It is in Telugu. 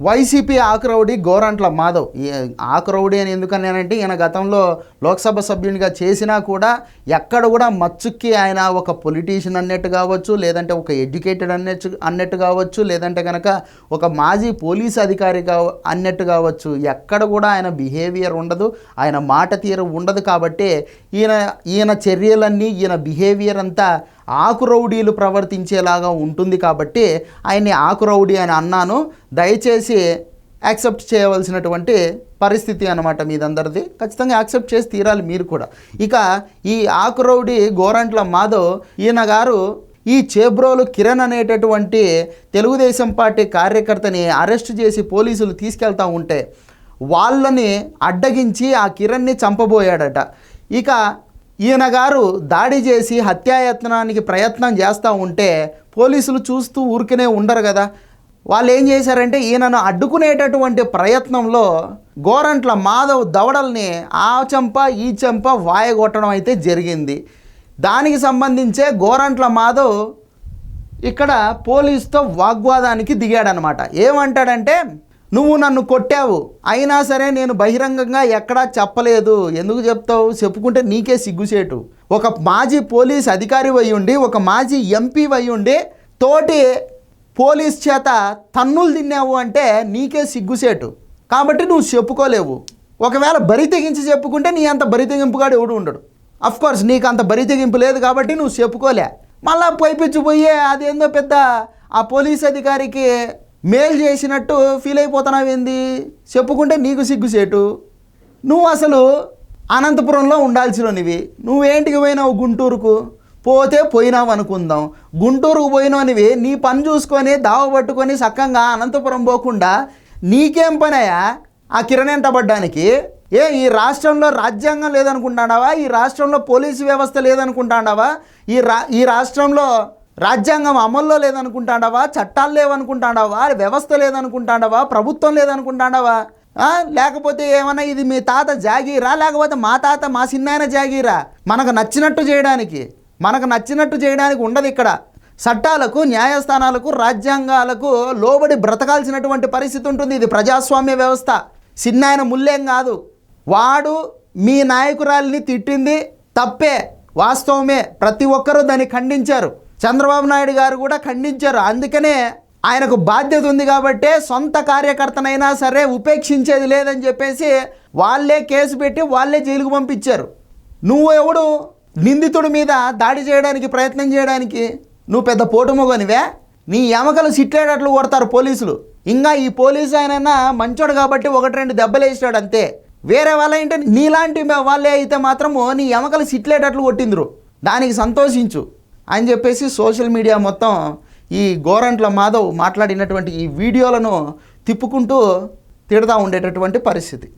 వైసీపీ ఆకురౌడి గోరంట్ల మాధవ్. ఆకురౌడి అని ఎందుకన్నానంటే ఈయన గతంలో లోక్సభ సభ్యునిగా చేసినా కూడా ఎక్కడ కూడా మచ్చుక్కి ఆయన ఒక పొలిటీషియన్ అన్నట్టు కావచ్చు, లేదంటే ఒక ఎడ్యుకేటెడ్ అన్నట్టు కావచ్చు, లేదంటే కనుక ఒక మాజీ పోలీస్ అధికారి అన్నట్టు కావచ్చు, ఎక్కడ కూడా ఆయన బిహేవియర్ ఉండదు, ఆయన మాట తీరు ఉండదు. కాబట్టి ఈయన చర్యలన్నీ, ఈయన బిహేవియర్ అంతా ఆకురౌడీలు ప్రవర్తించేలాగా ఉంటుంది. కాబట్టి ఆయన్ని ఆకురౌడీ అని అన్నాను. దయచేసి యాక్సెప్ట్ చేయవలసినటువంటి పరిస్థితి అన్నమాట మీదందరిది. ఖచ్చితంగా యాక్సెప్ట్ చేసి తీరాలి మీరు కూడా. ఇక ఈ ఆకురౌడీ గోరంట్ల మాధవ్ ఈయన గారు ఈ చేబ్రోలు కిరణ్ అనేటటువంటి తెలుగుదేశం పార్టీ కార్యకర్తని అరెస్ట్ చేసి పోలీసులు తీసుకెళ్తూ ఉంటే వాళ్ళని అడ్డగించి ఆ కిరణ్ని చంపబోయాడట. ఇక ఈయన గారు దాడి చేసి హత్యాయత్నానికి ప్రయత్నం చేస్తూ ఉంటే పోలీసులు చూస్తూ ఊరికనే ఉండరు కదా. వాళ్ళు ఏం చేశారంటే ఈయనను అడ్డుకునేటటువంటి ప్రయత్నంలో గోరంట్ల మాధవ్ దవడల్ని ఆ చెంప ఈ చెంప వాయగొట్టడం అయితే జరిగింది. దానికి సంబంధించే గోరంట్ల మాధవ్ ఇక్కడ పోలీసుతో వాగ్వాదానికి దిగాడనమాట. ఏమంటాడంటే, నువ్వు నన్ను కొట్టావు, అయినా సరే నేను బహిరంగంగా ఎక్కడా చెప్పలేదు. ఎందుకు చెప్తావు? చెప్పుకుంటే నీకే సిగ్గుచేటు. ఒక మాజీ పోలీస్ అధికారి అయ్యుండి, ఒక మాజీ ఎంపీ అయ్యుండి తోటి పోలీస్ చేత తన్నులు తిన్నావు అంటే నీకే సిగ్గుచేటు. కాబట్టి నువ్వు చెప్పుకోలేవు. ఒకవేళ బరి తెగించి చెప్పుకుంటే నీ అంత బరి తెగింపుగాడు ఎవడు ఉండడు. అఫ్కోర్స్ నీకు అంత బరి తెగింపు లేదు కాబట్టి నువ్వు చెప్పుకోలే. మళ్ళా పైపిచ్చిపోయి అదేందో పెద్ద ఆ పోలీస్ అధికారికి మేలు చేసినట్టు ఫీల్ అయిపోతున్నావు. ఏంది? చెప్పుకుంటే నీకు సిగ్గుసేటు. నువ్వు అసలు అనంతపురంలో ఉండాల్సినవి, నువ్వేంటికి పోయినావు గుంటూరుకు? పోతే పోయినావు అనుకుందాం. గుంటూరుకు పోయినవి నీ పని చూసుకొని దావ పట్టుకొని చక్కగా అనంతపురం పోకుండా నీకేం పనయా ఆ కిరణ్ ఎంట పడ్డానికి? ఈ రాష్ట్రంలో రాజ్యాంగం లేదనుకుంటాడావా? ఈ రాష్ట్రంలో పోలీసు వ్యవస్థ లేదనుకుంటాడావా? ఈ రాష్ట్రంలో రాజ్యాంగం అమల్లో లేదనుకుంటాడావా? చట్టాలు లేవనుకుంటాడావా? వ్యవస్థ లేదనుకుంటాడావా? ప్రభుత్వం లేదనుకుంటాడావా? లేకపోతే ఏమన్నా ఇది మీ తాత జాగీరా, లేకపోతే మా తాత మా చిన్నాయన జాగీరా? మనకు నచ్చినట్టు చేయడానికి ఉండదు ఇక్కడ. చట్టాలకు, న్యాయస్థానాలకు, రాజ్యాంగాలకు లోబడి బ్రతకాల్సినటువంటి పరిస్థితి ఉంటుంది. ఇది ప్రజాస్వామ్య వ్యవస్థ. చిన్నాయన ముల్లేం కాదు. వాడు మీ నాయకురాలిని తిట్టింది తప్పే, వాస్తవమే. ప్రతి ఒక్కరూ దాన్ని ఖండించారు. చంద్రబాబు నాయుడు గారు కూడా ఖండించారు. అందుకనే ఆయనకు బాధ్యత ఉంది కాబట్టే సొంత కార్యకర్తనైనా సరే ఉపేక్షించేది లేదని చెప్పేసి వాళ్ళే కేసు పెట్టి వాళ్ళే జైలుకు పంపించారు. నువ్వు ఎవడు నిందితుడి మీద దాడి చేయడానికి ప్రయత్నం చేయడానికి? నువ్వు పెద్ద పోటుమొగనివే? నీ ఎమకలు సిట్లేటట్లు కొడతారు పోలీసులు. ఇంకా ఈ పోలీసు ఆయన మంచోడు కాబట్టి 1-2 దెబ్బలు వేసినాడు అంతే. వేరే వాళ్ళ ఏంటంటే నీలాంటి వాళ్ళే అయితే మాత్రము నీ ఎమకలు సిట్లేటట్లు కొట్టిండ్రు. దానికి సంతోషించు అని చెప్పేసి సోషల్ మీడియా మొత్తం ఈ గోరంట్ల మాధవ్ మాట్లాడినటువంటి ఈ వీడియోలను తిప్పుకుంటూ తిడతా ఉండేటటువంటి పరిస్థితి.